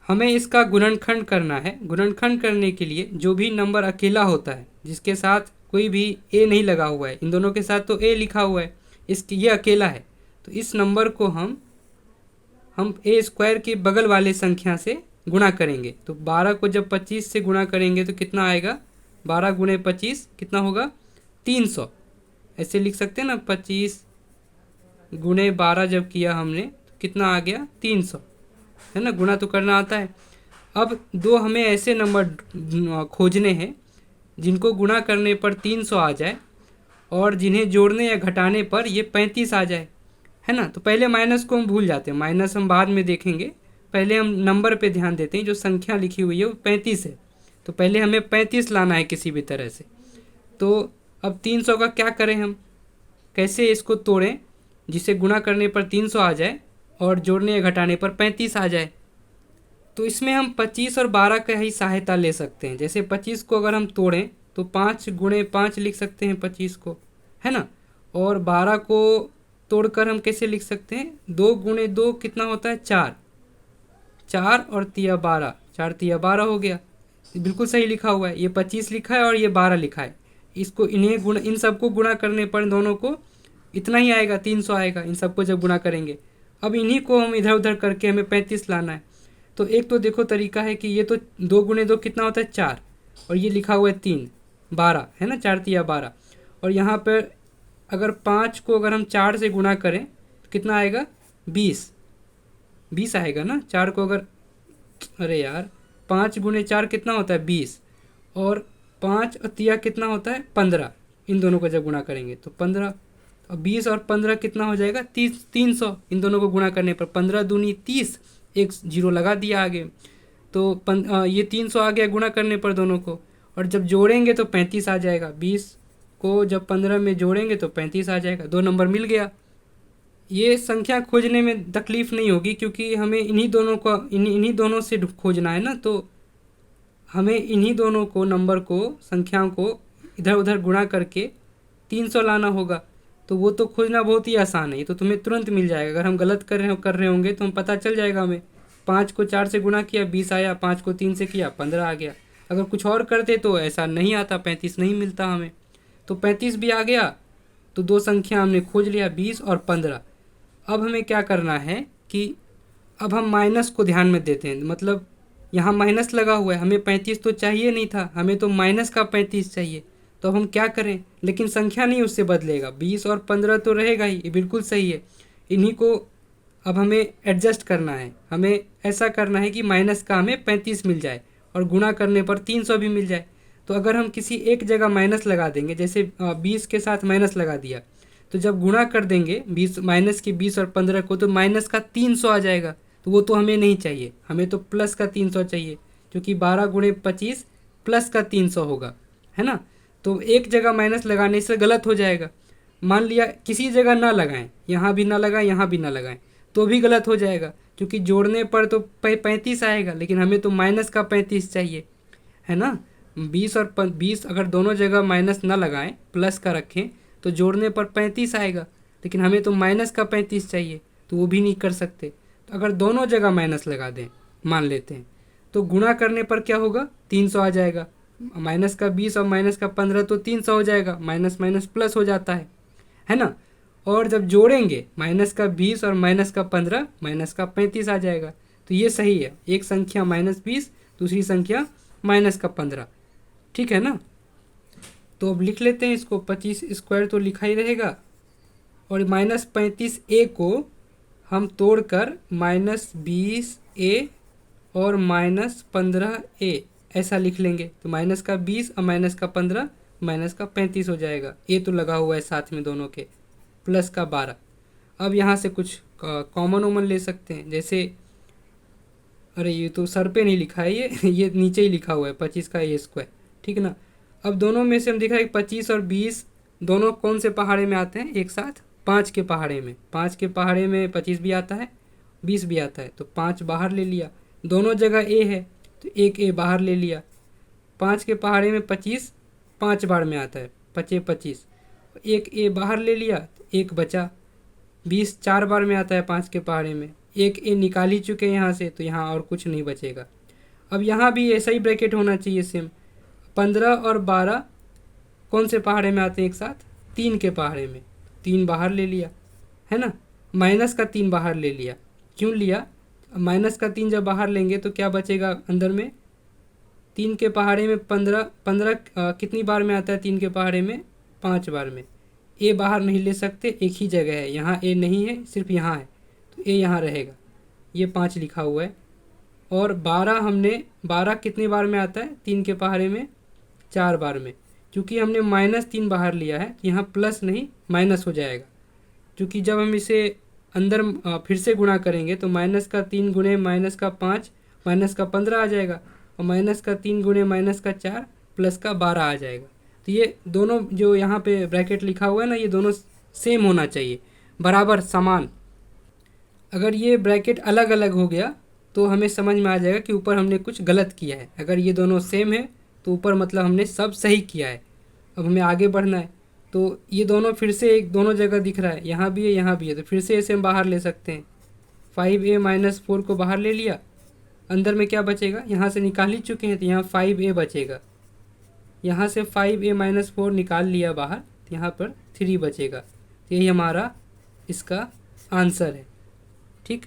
हमें इसका गुणनखंड करना है। गुणनखंड करने के लिए जो भी नंबर अकेला होता है, जिसके साथ कोई भी ए नहीं लगा हुआ है, इन दोनों के साथ तो ए लिखा हुआ है, इसकी ये अकेला है, तो इस नंबर को हम ए स्क्वायर के बगल वाले संख्या से गुणा करेंगे। तो 12 को जब 25 से गुणा करेंगे तो कितना आएगा, 12 गुणे 25 कितना होगा, 300। ऐसे लिख सकते हैं ना, 25 गुणे 12 जब किया हमने तो कितना आ गया, 300, है ना। गुणा तो करना आता है। अब दो हमें ऐसे नंबर खोजने हैं जिनको गुणा करने पर 300 आ जाए और जिन्हें जोड़ने या घटाने पर ये 35 आ जाए, है ना। तो पहले माइनस को हम भूल जाते हैं, माइनस हम बाद में देखेंगे, पहले हम नंबर पे ध्यान देते हैं। जो संख्या लिखी हुई है वो 35 है, तो पहले हमें 35 लाना है किसी भी तरह से। तो अब 300 का क्या करें, हम कैसे इसको तोड़ें जिसे गुणा करने पर 300 आ जाए और जोड़ने या घटाने पर 35 आ जाए। तो इसमें हम 25 और 12 का ही सहायता ले सकते हैं। जैसे 25 को अगर हम तोड़ें तो 5 गुणे 5 लिख सकते हैं 25 को, है ना। और 12 को तोड़कर हम कैसे लिख सकते हैं, 2 गुणे 2 कितना होता है, 4, 4 और तिया 12, 4 तिया 12 हो गया। बिल्कुल सही लिखा हुआ है, ये 25 लिखा है और ये 12 लिखा है। इसको इन सबको गुणा करने पर दोनों को इतना ही आएगा, 300 आएगा इन सबको जब गुणा करेंगे। अब इन्हीं को हम इधर उधर करके हमें 35 लाना है। तो एक तो देखो तरीका है कि ये तो 2 गुणे 2 कितना होता है, 4, और ये लिखा हुआ है 3, 12, है ना, 4 तिया 12। और यहाँ पर अगर 5 को अगर हम 4 से गुणा करें तो कितना आएगा, 20 आएगा ना। 4 को अगर, अरे यार, 5 गुणे 4 कितना होता है, 20, और 5 और तिया कितना होता है, 15। इन दोनों को जब गुणा करेंगे तो 15, और 20 और 15 कितना हो जाएगा, 300। इन दोनों को गुणा करने पर 15 दूनी 30, एक जीरो लगा दिया आगे, तो ये 300 आ गया गुणा करने पर दोनों को। और जब जोड़ेंगे तो 35 आ जाएगा, 20 को जब 15 में जोड़ेंगे तो 35 आ जाएगा, 2 नंबर मिल गया। ये संख्या खोजने में तकलीफ़ नहीं होगी क्योंकि हमें इन्हीं दोनों से खोजना है ना। तो हमें इन्हीं दोनों को, नंबर को, संख्याओं को इधर उधर गुणा करके 300 लाना होगा। तो वो तो खोजना बहुत ही आसान है, ये तो तुम्हें तुरंत मिल जाएगा। अगर हम गलत कर रहे होंगे तो हम पता चल जाएगा हमें। 5 को 4 से गुणा किया 20 आया, 5 को 3 से किया 15 आ गया। अगर कुछ और करते तो ऐसा नहीं आता, 35 नहीं मिलता हमें। तो 35 भी आ गया, तो दो संख्या हमने खोज लिया, 20 और 15। अब हमें क्या करना है कि अब हम माइनस को ध्यान में देते हैं। मतलब यहाँ माइनस लगा हुआ है, हमें 35 तो चाहिए नहीं था, हमें तो माइनस का 35 चाहिए। तो अब हम क्या करें, लेकिन संख्या नहीं उससे बदलेगा, 20 और 15 तो रहेगा ही, ये बिल्कुल सही है। इन्हीं को अब हमें एडजस्ट करना है। हमें ऐसा करना है कि माइनस का हमें 35 मिल जाए और गुणा करने पर 300 भी मिल जाए। तो अगर हम किसी एक जगह माइनस लगा देंगे, जैसे 20 के साथ माइनस लगा दिया, तो जब गुणा कर देंगे 20 माइनस की 20 और 15 को, तो माइनस का 300 आ जाएगा। तो वो तो हमें नहीं चाहिए, हमें तो प्लस का 300 चाहिए, क्योंकि 12 गुणे 25 प्लस का 300 होगा, है ना। तो एक जगह माइनस लगाने से गलत हो जाएगा। मान लिया किसी जगह ना लगाएं, यहाँ भी ना लगाएं, यहाँ भी ना लगाएं, तो भी गलत हो जाएगा, क्योंकि जोड़ने पर तो 35 आएगा, लेकिन हमें तो माइनस का 35 चाहिए, है ना। 20 और 20 अगर दोनों जगह माइनस ना लगाएं, प्लस का रखें, तो जोड़ने पर 35 आएगा, लेकिन हमें तो माइनस का 35 चाहिए, तो वो भी नहीं कर सकते। तो अगर दोनों जगह माइनस लगा दें, मान लेते हैं, तो गुणा करने पर क्या होगा, 300 आ जाएगा। माइनस का 20 और माइनस का 15 तो 300 हो जाएगा, माइनस माइनस प्लस हो जाता है ना। और जब जोड़ेंगे माइनस का 20 और माइनस का 15, माइनस का 35 आ जाएगा। तो ये सही है, एक संख्या -20, दूसरी संख्या -15, ठीक है ना। तो अब लिख लेते हैं इसको, 25 स्क्वायर तो लिखा ही रहेगा, और -35a को हम तोड़कर -20a और -15a ऐसा लिख लेंगे। तो माइनस का 20 और माइनस का 15, माइनस का 35 हो जाएगा। ए तो लगा हुआ है साथ में दोनों के, प्लस का 12। अब यहाँ से कुछ कॉमन ओमन ले सकते हैं, जैसे, अरे ये तो सर पे नहीं लिखा है, ये नीचे ही लिखा हुआ है 25 का ए स्क्वायर, ठीक है ना। अब दोनों में से हम दिख रहा है 25 और 20 दोनों कौन से पहाड़े में आते हैं एक साथ, 5 के पहाड़े में। 5 के पहाड़े में 25 भी आता है, 20 भी आता है, तो 5 बाहर ले लिया। दोनों जगह ए है तो एक ए बाहर ले लिया। 5 के पहाड़े में 25 5 बार में आता है, 25 25, एक ए बाहर ले लिया तो एक बचा। 20 4 बार में आता है 5 के पहाड़े में, एक ए निकाल ही चुके हैं यहाँ से, तो यहाँ और कुछ नहीं बचेगा। अब यहाँ भी ऐसा ही ब्रैकेट होना चाहिए सेम। 15 और 12 कौन से पहाड़े में आते हैं एक साथ? 3 के पहाड़े में। 3 बाहर ले लिया, है ना। माइनस का 3 बाहर ले लिया। क्यों लिया? माइनस का 3 जब बाहर लेंगे तो क्या बचेगा अंदर में? 3 के पहाड़े में 15 कितनी बार में आता है? 3 के पहाड़े में 5 बार में। ए बाहर नहीं ले सकते, एक ही जगह है, यहाँ ए नहीं है, सिर्फ यहाँ है, तो ए यहाँ रहेगा। ये 5 लिखा हुआ है। और 12 कितनी बार में आता है? 3 के पहाड़े में 4 बार में। क्योंकि हमने -3 बाहर लिया है, यहाँ प्लस नहीं माइनस हो जाएगा। क्योंकि जब हम इसे अंदर फिर से गुणा करेंगे तो -3 गुणे -5 -15 आ जाएगा, और -3 गुणे -4 +12 आ जाएगा। तो ये दोनों जो यहाँ पे ब्रैकेट लिखा हुआ है ना, ये दोनों सेम होना चाहिए, बराबर समान। अगर ये ब्रैकेट अलग अलग हो गया तो हमें समझ में आ जाएगा कि ऊपर हमने कुछ गलत किया है। अगर ये दोनों सेम है तो ऊपर मतलब हमने सब सही किया है। अब हमें आगे बढ़ना है, तो ये दोनों फिर से एक दोनों जगह दिख रहा है, यहाँ भी है यहाँ भी है, तो फिर से इसे हम बाहर ले सकते हैं। 5a - 4 को बाहर ले लिया, अंदर में क्या बचेगा? यहाँ से निकाल ही चुके हैं, तो यहाँ 5a बचेगा। यहाँ से 5a - 4 निकाल लिया बाहर, तो यहाँ पर 3 बचेगा। तो यही हमारा इसका आंसर है। ठीक।